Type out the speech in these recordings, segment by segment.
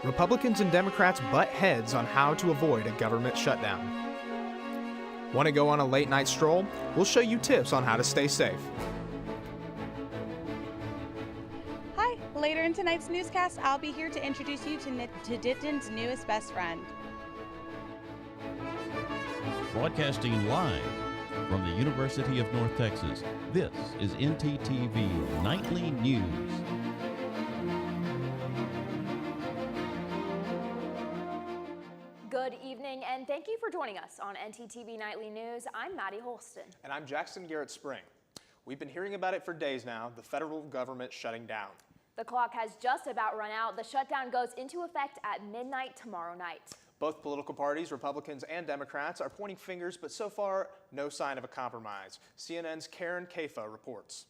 Republicans and Democrats butt heads on how to avoid a government shutdown. Want to go on a late night stroll? We'll show you tips on how to stay safe. Hi, later in tonight's newscast, I'll be here to introduce you to Denton's newest best friend. Broadcasting live from the University of North Texas, this is NTTV Nightly News. Good evening, and thank you for joining us on NTTV Nightly News. I'm Maddie Holston. And I'm Jackson Garrett Spring. We've been hearing about it for days now, the federal government shutting down. The clock has just about run out. The shutdown goes into effect at midnight tomorrow night. Both political parties, Republicans and Democrats, are pointing fingers, but so far, no sign of a compromise. CNN's Karen Kafa reports.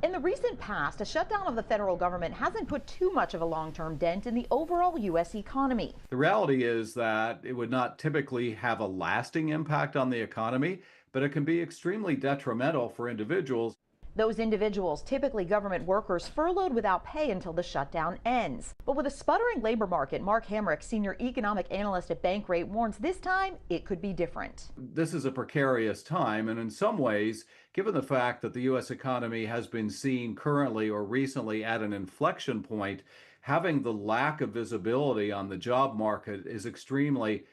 In the recent past, a shutdown of the federal government hasn't put too much of a long-term dent in the overall U.S. economy. The reality is that it would not typically have a lasting impact on the economy, but it can be extremely detrimental for individuals. Those individuals, typically government workers, furloughed without pay until the shutdown ends. But with a sputtering labor market, Mark Hamrick, senior economic analyst at Bankrate, warns this time it could be different. This is a precarious time, and in some ways, given the fact that the U.S. economy has been seen currently or recently at an inflection point, having the lack of visibility on the job market is extremely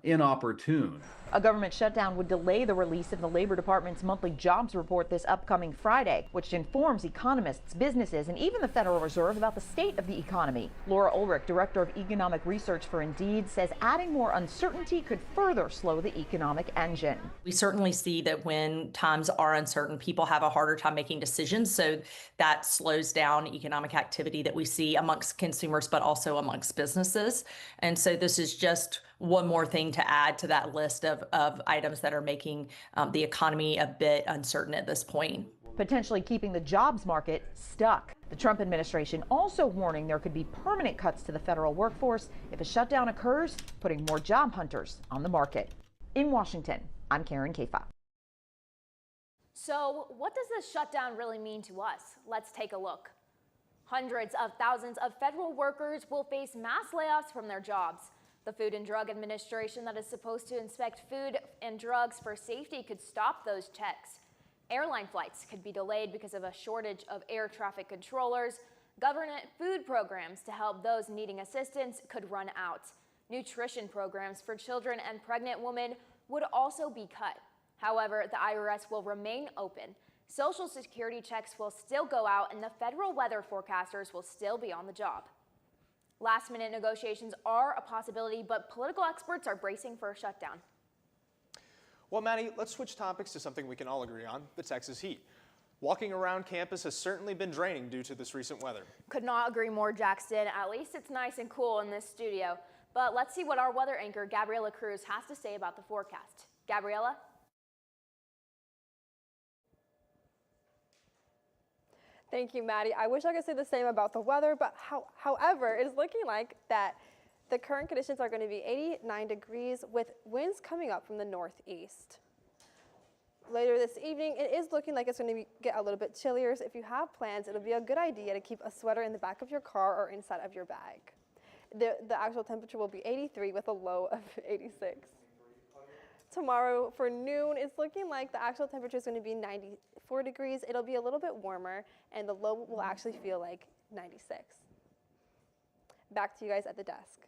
inopportune. A government shutdown would delay the release of the Labor Department's monthly jobs report this upcoming Friday, which informs economists, businesses, and even the Federal Reserve about the state of the economy. Laura Ulrich, director of economic research for Indeed, says adding more uncertainty could further slow the economic engine. We certainly see that when times are uncertain, people have a harder time making decisions, so that slows down economic activity that we see amongst consumers, but also amongst businesses. And so this is just one more thing to add to that list of items that are making the economy a bit uncertain at this point. Potentially keeping the jobs market stuck. The Trump administration also warning there could be permanent cuts to the federal workforce if a shutdown occurs, putting more job hunters on the market. In Washington, I'm Karen Kafa. So what does this shutdown really mean to us? Let's take a look. Hundreds of thousands of federal workers will face mass layoffs from their jobs. The Food and Drug Administration that is supposed to inspect food and drugs for safety could stop those checks. Airline flights could be delayed because of a shortage of air traffic controllers. Government food programs to help those needing assistance could run out. Nutrition programs for children and pregnant women would also be cut. However, the IRS will remain open. Social Security checks will still go out, and the federal weather forecasters will still be on the job. Last-minute negotiations are a possibility, but political experts are bracing for a shutdown. Well, Maddie, let's switch topics to something we can all agree on, the Texas heat. Walking around campus has certainly been draining due to this recent weather. Could not agree more, Jackson. At least it's nice and cool in this studio. But let's see what our weather anchor, Gabriella Cruz, has to say about the forecast. Gabriella? Thank you, Maddie. I wish I could say the same about the weather, but however, it is looking like that the current conditions are going to be 89 degrees with winds coming up from the northeast. Later this evening, it is looking like it's going to get a little bit chillier, so if you have plans, it'll be a good idea to keep a sweater in the back of your car or inside of your bag. The actual temperature will be 83 with a low of 86. Tomorrow for noon, it's looking like the actual temperature is going to be 94 degrees. It'll be a little bit warmer, and the low will actually feel like 96. Back to you guys at the desk.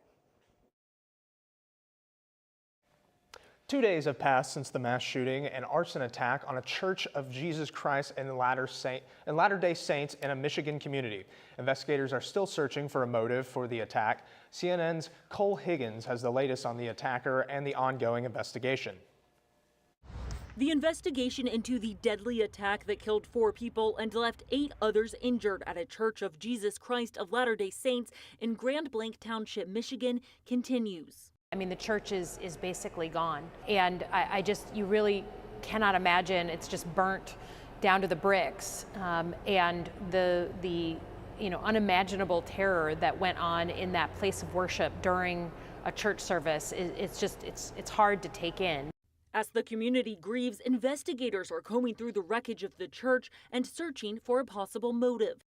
2 days have passed since the mass shooting and arson attack on a Church of Jesus Christ and Latter-day Saints in a Michigan community. Investigators are still searching for a motive for the attack. CNN's Cole Higgins has the latest on the attacker and the ongoing investigation. The investigation into the deadly attack that killed 4 people and left 8 others injured at a Church of Jesus Christ of Latter-day Saints in Grand Blanc Township, Michigan, continues. I mean, the church is basically gone. And you really cannot imagine. It's just burnt down to the bricks. And the unimaginable terror that went on in that place of worship during a church service, it's hard to take in. As the community grieves, investigators are combing through the wreckage of the church and searching for a possible motive.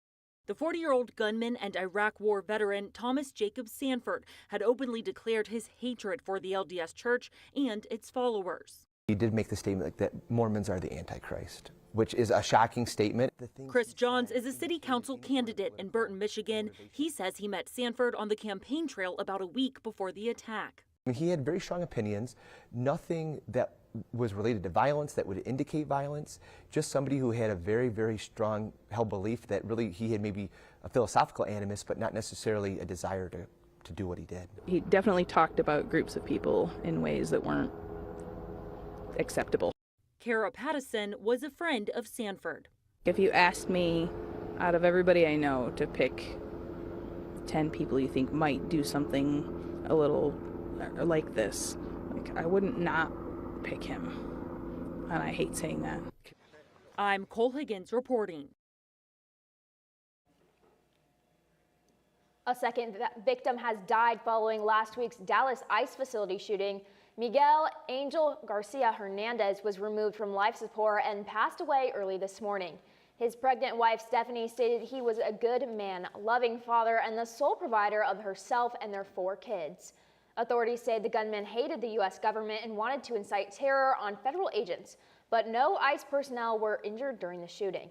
The 40-year-old gunman and Iraq War veteran Thomas Jacob Sanford had openly declared his hatred for the LDS Church and its followers. He did make the statement that Mormons are the Antichrist, which is a shocking statement. Chris Johns is a city council candidate in Burton, Michigan. He says he met Sanford on the campaign trail about a week before the attack. He had very strong opinions, nothing that was related to violence that would indicate violence, just somebody who had a very, very strong held belief that really he had maybe a philosophical animus, but not necessarily a desire to do what he did. He definitely talked about groups of people in ways that weren't acceptable. Kara Pattison was a friend of Sanford. If you asked me, out of everybody I know, to pick 10 people you think might do something a little like this, I wouldn't not pick him. And I hate saying that. I'm Cole Higgins reporting. A second victim has died following last week's Dallas ICE facility shooting. Miguel Angel Garcia Hernandez was removed from life support and passed away early this morning. His pregnant wife, Stephanie, stated he was a good man, loving father, and the sole provider of herself and their 4 kids. Authorities say the gunman hated the U.S. government and wanted to incite terror on federal agents, but no ICE personnel were injured during the shooting.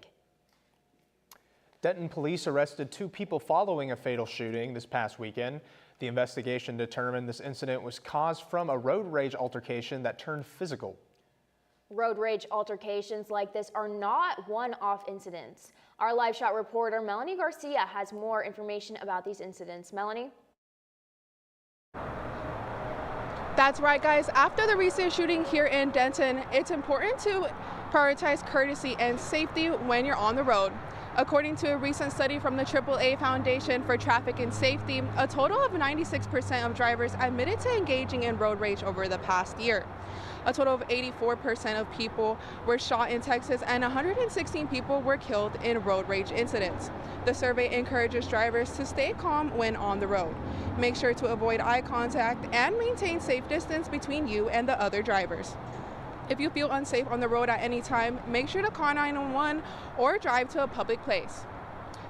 Denton police arrested 2 people following a fatal shooting this past weekend. The investigation determined this incident was caused from a road rage altercation that turned physical. Road rage altercations like this are not one-off incidents. Our live shot reporter Melanie Garcia has more information about these incidents. Melanie? That's right, guys. After the recent shooting here in Denton, it's important to prioritize courtesy and safety when you're on the road. According to a recent study from the AAA Foundation for Traffic and Safety, a total of 96% of drivers admitted to engaging in road rage over the past year. A total of 84% of people were shot in Texas and 116 people were killed in road rage incidents. The survey encourages drivers to stay calm when on the road. Make sure to avoid eye contact and maintain safe distance between you and the other drivers. If you feel unsafe on the road at any time, make sure to call 911 or drive to a public place.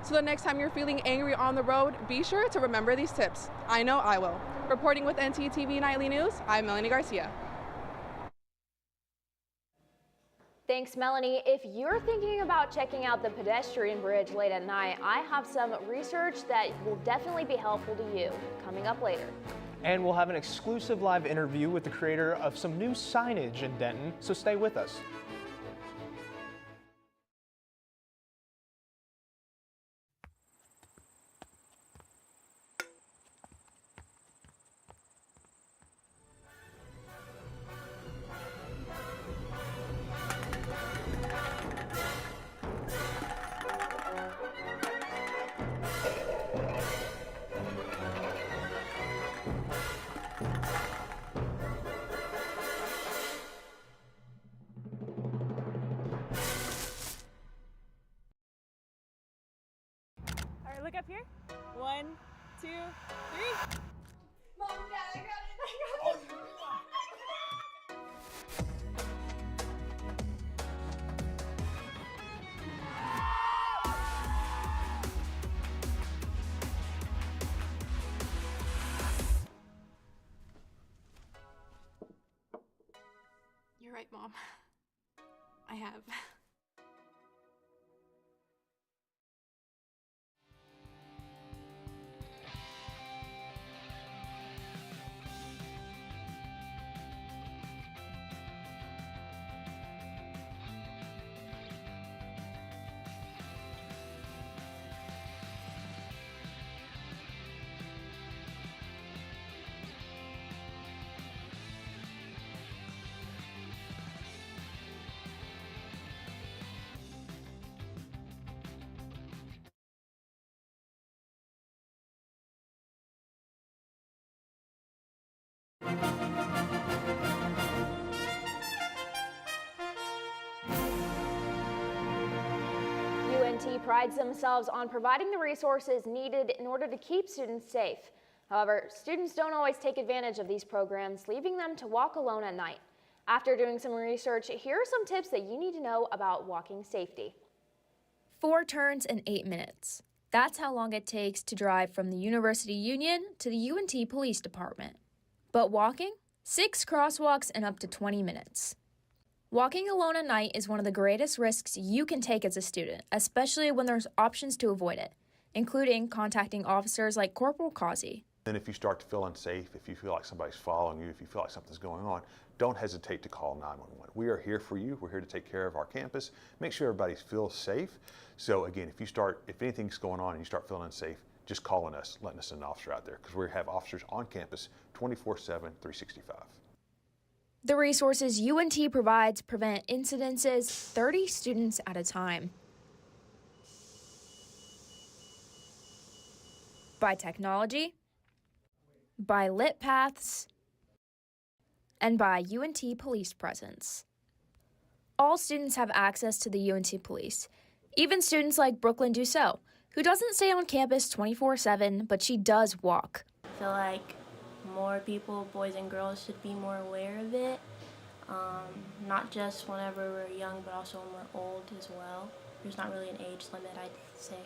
So the next time you're feeling angry on the road, be sure to remember these tips. I know I will. Reporting with NTTV Nightly News, I'm Melanie Garcia. Thanks, Melanie. If you're thinking about checking out the pedestrian bridge late at night, I have some research that will definitely be helpful to you coming up later. And we'll have an exclusive live interview with the creator of some new signage in Denton, so stay with us. Look up here. 1, 2, 3. Mom, Dad, I got it. You're right, Mom. I have. UNT prides themselves on providing the resources needed in order to keep students safe. However, students don't always take advantage of these programs, leaving them to walk alone at night. After doing some research, here are some tips that you need to know about walking safety. 4 turns in 8 minutes. That's how long it takes to drive from the University Union to the UNT Police Department. But walking? 6 crosswalks in up to 20 minutes. Walking alone at night is one of the greatest risks you can take as a student, especially when there's options to avoid it, including contacting officers like Corporal Causey. Then if you start to feel unsafe, if you feel like somebody's following you, if you feel like something's going on, don't hesitate to call 911. We are here for you. We're here to take care of our campus, make sure everybody feels safe. So again, if anything's going on and you start feeling unsafe, just calling us, letting us send an officer out there, because we have officers on campus 24/7, 365. The resources UNT provides prevent incidences 30 students at a time. By technology, by lit paths, and by UNT police presence. All students have access to the UNT police, even students like Brooklyn Dussault, who doesn't stay on campus 24/7, but she does walk. I feel like more people, boys and girls, should be more aware of it, not just whenever we're young, but also when we're old as well. There's not really an age limit, I'd say.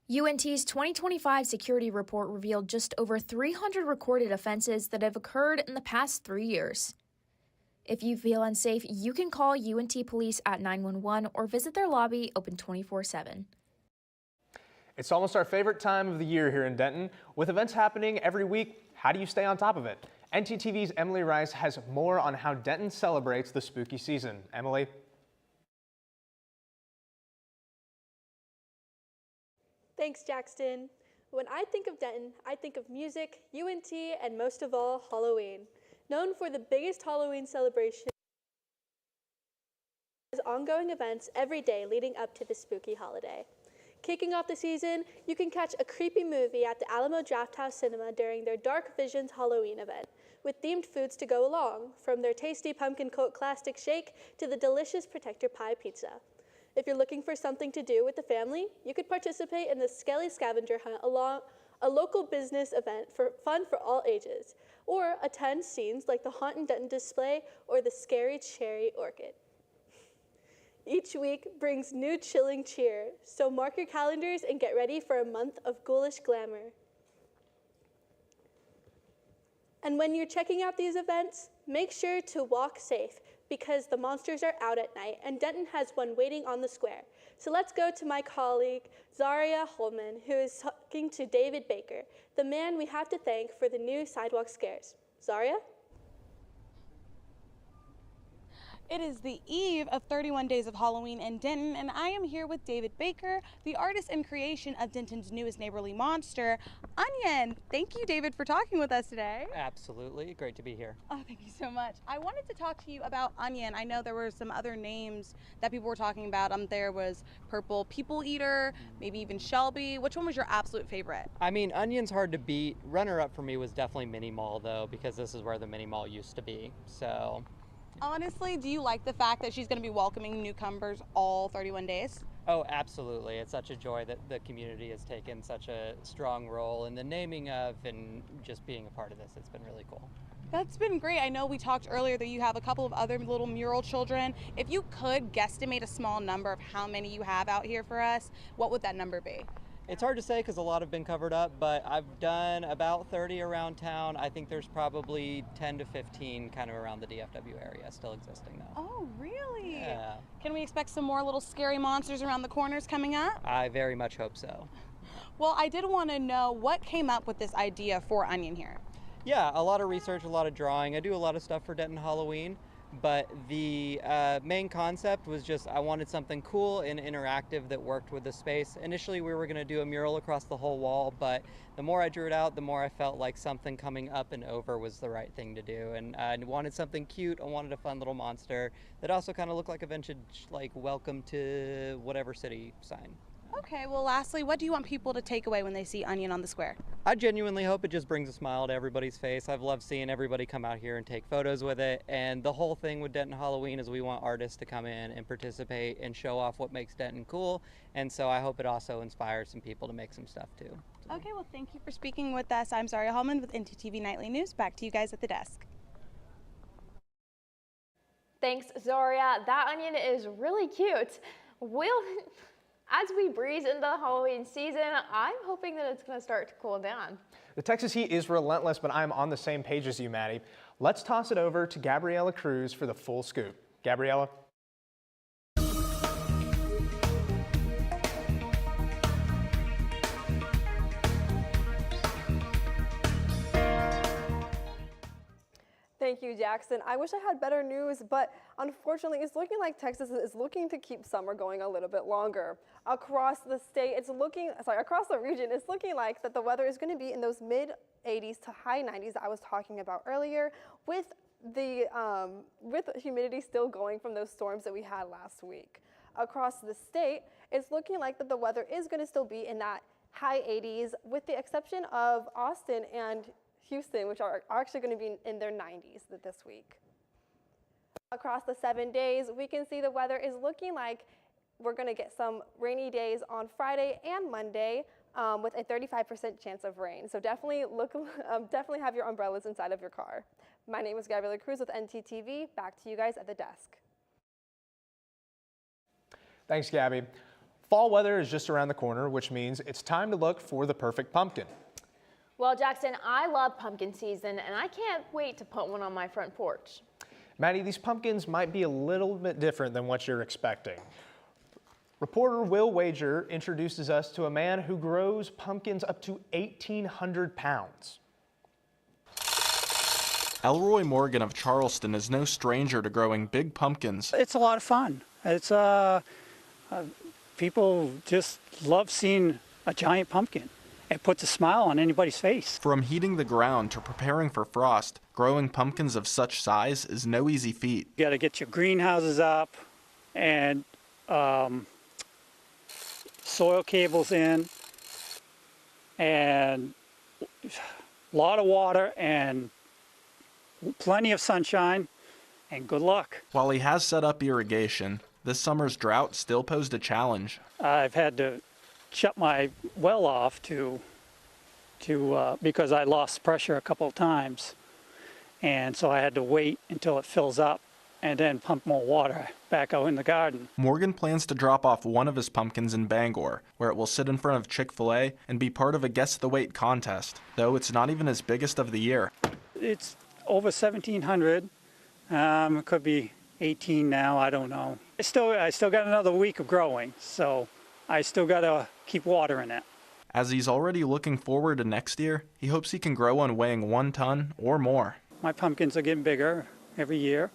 UNT's 2025 security report revealed just over 300 recorded offenses that have occurred in the past 3 years. If you feel unsafe, you can call UNT Police at 911 or visit their lobby, open 24/7. It's almost our favorite time of the year here in Denton. With events happening every week, how do you stay on top of it? NTTV's Emily Rice has more on how Denton celebrates the spooky season. Emily? Thanks, Jackson. When I think of Denton, I think of music, UNT, and most of all, Halloween. Known for the biggest Halloween celebration, ongoing events every day leading up to the spooky holiday. Kicking off the season, you can catch a creepy movie at the Alamo Drafthouse Cinema during their Dark Visions Halloween event, with themed foods to go along, from their tasty pumpkin coat classic shake to the delicious Protector Pie pizza. If you're looking for something to do with the family, you could participate in the Skelly Scavenger Hunt along a local business event for fun for all ages, or attend scenes like the Haunted Denton display or the Scary Cherry Orchid. Each week brings new chilling cheer, so mark your calendars and get ready for a month of ghoulish glamour. And when you're checking out these events, make sure to walk safe, because the monsters are out at night and Denton has one waiting on the square. So let's go to my colleague, Zaria Holman, who is talking to David Baker, the man we have to thank for the new sidewalk scares. Zaria? It is the eve of 31 Days of Halloween in Denton, and I am here with David Baker, the artist and creation of Denton's newest neighborly monster, Onion. Thank you, David, for talking with us today. Absolutely. Great to be here. Oh, thank you so much. I wanted to talk to you about Onion. I know there were some other names that people were talking about. There was Purple People Eater, maybe even Shelby. Which one was your absolute favorite? I mean, Onion's hard to beat. Runner-up for me was definitely Mini Mall, though, because this is where the Mini Mall used to be. So... Honestly, do you like the fact that she's going to be welcoming newcomers all 31 days? Oh, absolutely. It's such a joy that the community has taken such a strong role in the naming of and just being a part of this. It's been really cool. That's been great. I know we talked earlier that you have a couple of other little mural children. If you could guesstimate a small number of how many you have out here for us, what would that number be? It's hard to say because a lot have been covered up, but I've done about 30 around town. I think there's probably 10 to 15 kind of around the DFW area still existing though. Oh, really? Yeah. Can we expect some more little scary monsters around the corners coming up? I very much hope so. Well, I did want to know what came up with this idea for Onion here. Yeah, a lot of research, a lot of drawing. I do a lot of stuff for Denton Halloween. But the main concept was just I wanted something cool and interactive that worked with the space. Initially, we were going to do a mural across the whole wall, but the more I drew it out, the more I felt like something coming up and over was the right thing to do. And I wanted something cute. I wanted a fun little monster that also kind of looked like a vintage, like, welcome to whatever city sign. Okay, well, lastly, what do you want people to take away when they see Onion on the square? I genuinely hope it just brings a smile to everybody's face. I've loved seeing everybody come out here and take photos with it. And the whole thing with Denton Halloween is we want artists to come in and participate and show off what makes Denton cool. And so I hope it also inspires some people to make some stuff too. Okay, well, thank you for speaking with us. I'm Zaria Hallman with NTTV Nightly News. Back to you guys at the desk. Thanks, Zoria. That onion is really cute. As we breeze into the Halloween season, I'm hoping that it's going to start to cool down. The Texas heat is relentless, but I'm on the same page as you, Maddie. Let's toss it over to Gabriella Cruz for the full scoop. Gabriella? Thank you, Jackson. I wish I had better news, but unfortunately, it's looking like Texas is looking to keep summer going a little bit longer. Across the state, across the region, it's looking like that the weather is going to be in those mid 80s to high 90s that I was talking about earlier, with the humidity still going from those storms that we had last week. Across the state, it's looking like that the weather is going to still be in that high 80s, with the exception of Austin and Houston, which are actually going to be in their 90s this week. Across the 7 days, we can see the weather is looking like we're going to get some rainy days on Friday and Monday, with a 35% chance of rain. So definitely have your umbrellas inside of your car. My name is Gabriella Cruz with NTTV. Back to you guys at the desk. Thanks, Gabby. Fall weather is just around the corner, which means it's time to look for the perfect pumpkin. Well, Jackson, I love pumpkin season, and I can't wait to put one on my front porch. Maddie, these pumpkins might be a little bit different than what you're expecting. Reporter Will Wager introduces us to a man who grows pumpkins up to 1,800 pounds. Elroy Morgan of Charleston is no stranger to growing big pumpkins. It's a lot of fun. It's people just love seeing a giant pumpkin. It puts a smile on anybody's face. From heating the ground to preparing for frost, growing pumpkins of such size is no easy feat. You got to get your greenhouses up and soil cables in, and a lot of water and plenty of sunshine, and good luck. While he has set up irrigation, this summer's drought still posed a challenge. I've had to shut my well off because I lost pressure a couple of times, and so I had to wait until it fills up and then pump more water back out in the garden. Morgan plans to drop off one of his pumpkins in Bangor, where it will sit in front of Chick-fil-A and be part of a Guess the Weight contest, though it's not even his biggest of the year. It's over 1,700. It could be 18 now, I don't know. I still got another week of growing, so I still got to keep watering it. As he's already looking forward to next year, he hopes he can grow one weighing 1 ton or more. My pumpkins are getting bigger every year.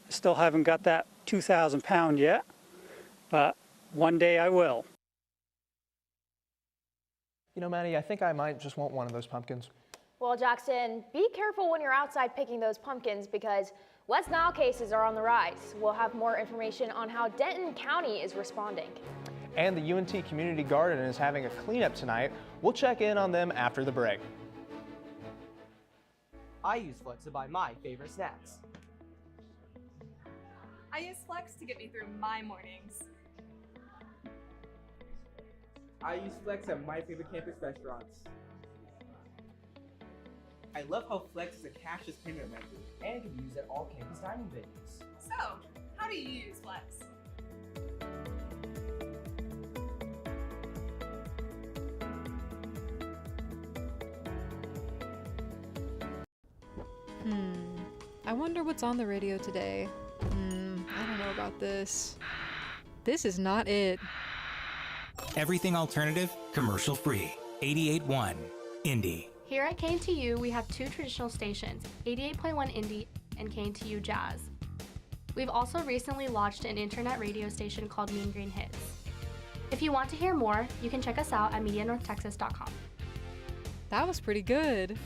Still haven't got that 2,000 pound yet, but one day I will. You know, Maddie, I think I might just want one of those pumpkins. Well, Jackson, be careful when you're outside picking those pumpkins, because West Nile cases are on the rise. We'll have more information on how Denton County is responding. And the UNT Community Garden is having a cleanup tonight. We'll check in on them after the break. I use Flex to buy my favorite snacks. I use Flex to get me through my mornings. I use Flex at my favorite campus restaurants. I love how Flex is a cashless payment method and can be used at all campus dining venues. So, how do you use Flex? I wonder what's on the radio today. I don't know about this. This is not it. Everything alternative, commercial free. 88.1 Indie. Here at KNTU, we have 2 traditional stations, 88.1 Indie and KNTU Jazz. We've also recently launched an internet radio station called Mean Green Hits. If you want to hear more, you can check us out at MediaNorthTexas.com. That was pretty good.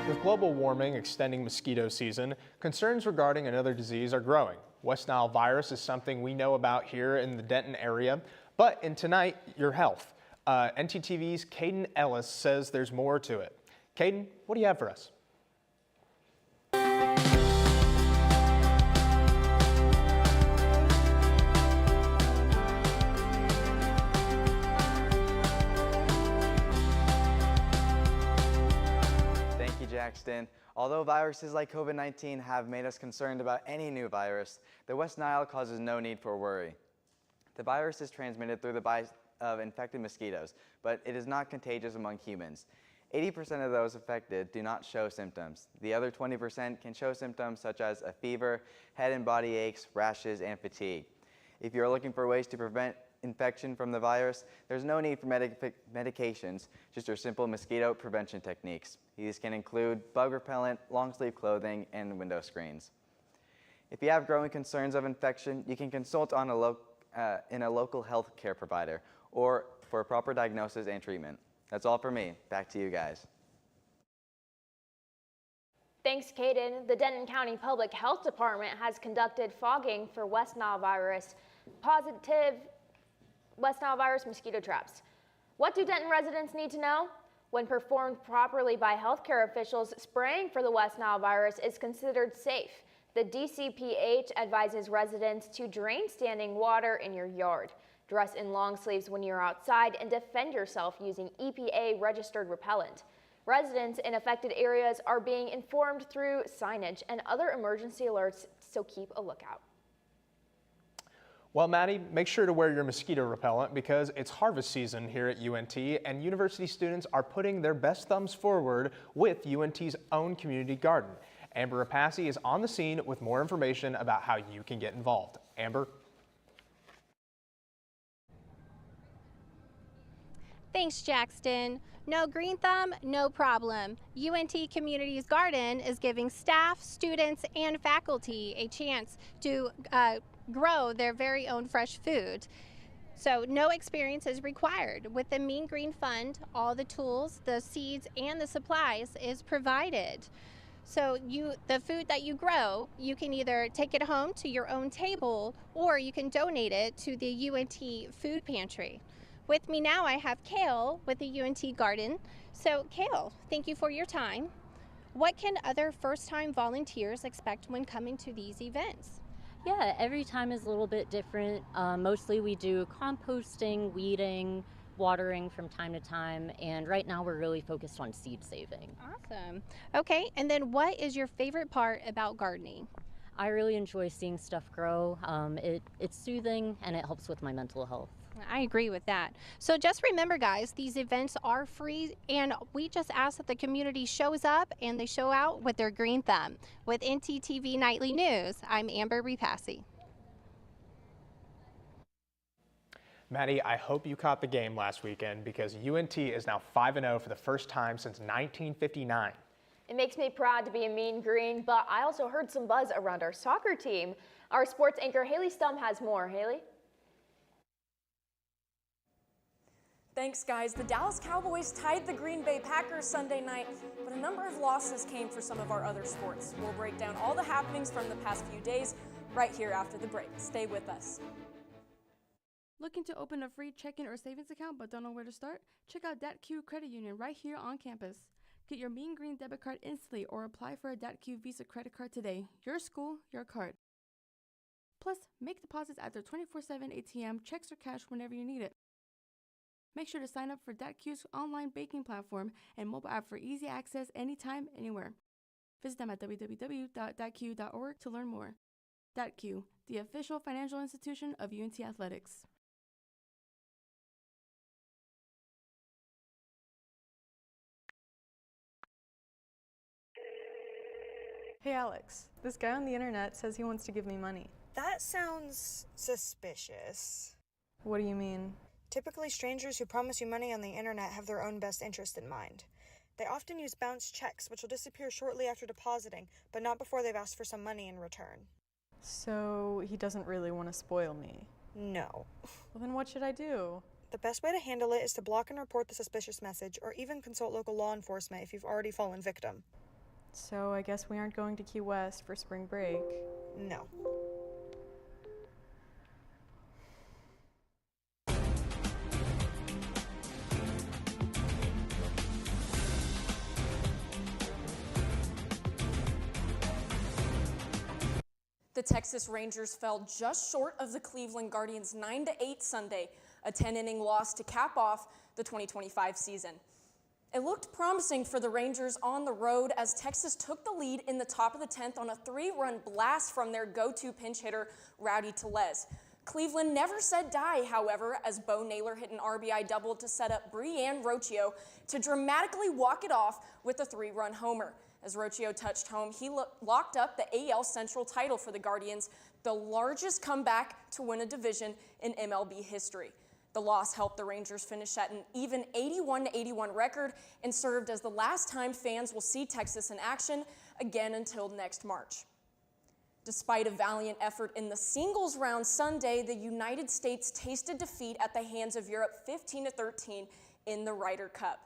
With global warming extending mosquito season, concerns regarding another disease are growing. West Nile virus is something we know about here in the Denton area, but in Tonight, Your Health, NTTV's Caden Ellis says there's more to it. Caden, what do you have for us? Jackson. Although viruses like COVID-19 have made us concerned about any new virus, the West Nile causes no need for worry. The virus is transmitted through the bites of infected mosquitoes, but it is not contagious among humans. 80% of those affected do not show symptoms. The other 20% can show symptoms such as a fever, head and body aches, rashes, and fatigue. If you're looking for ways to prevent infection from the virus, there's no need for medications, just your simple mosquito prevention techniques. These can include bug repellent, long sleeve clothing, and window screens. If you have growing concerns of infection, you can consult on in a local health care provider or for a proper diagnosis and treatment. That's all for me. Back to you guys. Thanks, Caden. The Denton County Public Health Department has conducted fogging for West Nile virus positive West Nile virus mosquito traps. What do Denton residents need to know? When performed properly by healthcare officials, spraying for the West Nile virus is considered safe. The DCPH advises residents to drain standing water in your yard. Dress in long sleeves when you're outside and defend yourself using EPA registered repellent. Residents in affected areas are being informed through signage and other emergency alerts, so keep a lookout. Well, Maddie, make sure to wear your mosquito repellent because it's harvest season here at UNT, and university students are putting their best thumbs forward with UNT's own community garden. Amber Rapace is on the scene with more information about how you can get involved. Amber? Thanks, Jackson. No green thumb, no problem. UNT Community's Garden is giving staff, students, and faculty a chance to grow their very own fresh food. So no experience is required. With the Mean Green Fund, all the tools, the seeds, and the supplies is provided. So the food that you grow, you can either take it home to your own table or you can donate it to the UNT food pantry. With me now, I have Kale with the UNT Garden. So Kale, thank you for your time. What can other first-time volunteers expect when coming to these events? Yeah, every time is a little bit different. Mostly we do composting, weeding, watering from time to time, and right now we're really focused on seed saving. Awesome. Okay, and then what is your favorite part about gardening? I really enjoy seeing stuff grow. It's soothing and it helps with my mental health. I agree with that. So just remember, guys, these events are free, and we just ask that the community shows up and they show out with their green thumb. With NTTV Nightly News, I'm Amber Rapace. Maddie, I hope you caught the game last weekend because UNT is now 5-0 for the first time since 1959. It makes me proud to be a Mean Green, but I also heard some buzz around our soccer team. Our sports anchor Haley Stum has more. Haley? Thanks, guys. The Dallas Cowboys tied the Green Bay Packers Sunday night, but a number of losses came for some of our other sports. We'll break down all the happenings from the past few days right here after the break. Stay with us. Looking to open a free checking or savings account but don't know where to start? Check out DatQ Credit Union right here on campus. Get your Mean Green debit card instantly or apply for a DatQ Visa credit card today. Your school, your card. Plus, make deposits at their 24/7 ATM, checks or cash whenever you need it. Make sure to sign up for DatQ's online banking platform and mobile app for easy access anytime, anywhere. Visit them at www.datq.org to learn more. DatQ, the official financial institution of UNT Athletics. Hey Alex, this guy on the internet says he wants to give me money. That sounds suspicious. What do you mean? Typically, strangers who promise you money on the internet have their own best interest in mind. They often use bounce checks, which will disappear shortly after depositing, but not before they've asked for some money in return. So he doesn't really want to spoil me? No. Well, then what should I do? The best way to handle it is to block and report the suspicious message, or even consult local law enforcement if you've already fallen victim. So I guess we aren't going to Key West for spring break. No. The Texas Rangers fell just short of the Cleveland Guardians 9-8 Sunday, a 10-inning loss to cap off the 2025 season. It looked promising for the Rangers on the road as Texas took the lead in the top of the 10th on a 3-run blast from their go-to pinch hitter, Rowdy Tellez. Cleveland never said die, however, as Bo Naylor hit an RBI double to set up Brianne Rocchio to dramatically walk it off with a 3-run homer. As Rocchio touched home, he locked up the AL Central title for the Guardians, the largest comeback to win a division in MLB history. The loss helped the Rangers finish at an even 81-81 record and served as the last time fans will see Texas in action again until next March. Despite a valiant effort in the singles round Sunday, the United States tasted defeat at the hands of Europe 15-13 in the Ryder Cup.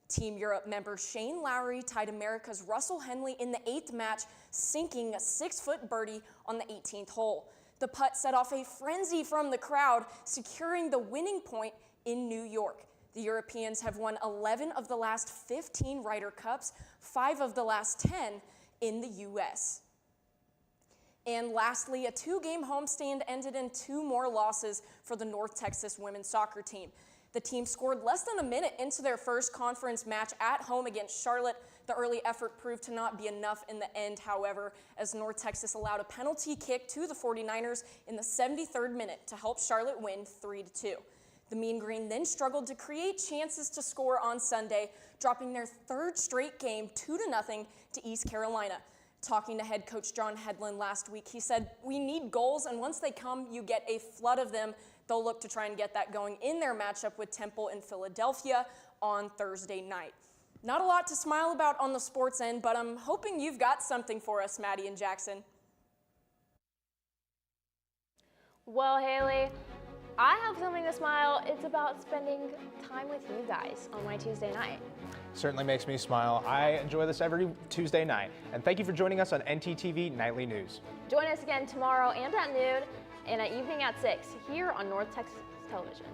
Team Europe member Shane Lowry tied America's Russell Henley in the 8th match, sinking a 6-foot birdie on the 18th hole. The putt set off a frenzy from the crowd, securing the winning point in New York. The Europeans have won 11 of the last 15 Ryder Cups, 5 of the last 10 in the U.S. And lastly, a 2-game homestand ended in 2 more losses for the North Texas women's soccer team. The team scored less than a minute into their first conference match at home against Charlotte. The early effort proved to not be enough in the end, however, as North Texas allowed a penalty kick to the 49ers in the 73rd minute to help Charlotte win 3-2. The Mean Green then struggled to create chances to score on Sunday, dropping their 3rd straight game 2-0 to East Carolina. Talking to head coach John Hedlund last week, he said, "We need goals, and once they come, you get a flood of them." They'll look to try and get that going in their matchup with Temple in Philadelphia on Thursday night. Not a lot to smile about on the sports end, but I'm hoping you've got something for us, Maddie and Jackson. Well, Haley, I have something to smile. It's about spending time with you guys on my Tuesday night. Certainly makes me smile. I enjoy this every Tuesday night. And thank you for joining us on NTTV Nightly News. Join us again tomorrow and at noon and at evening at 6 here on North Texas Television.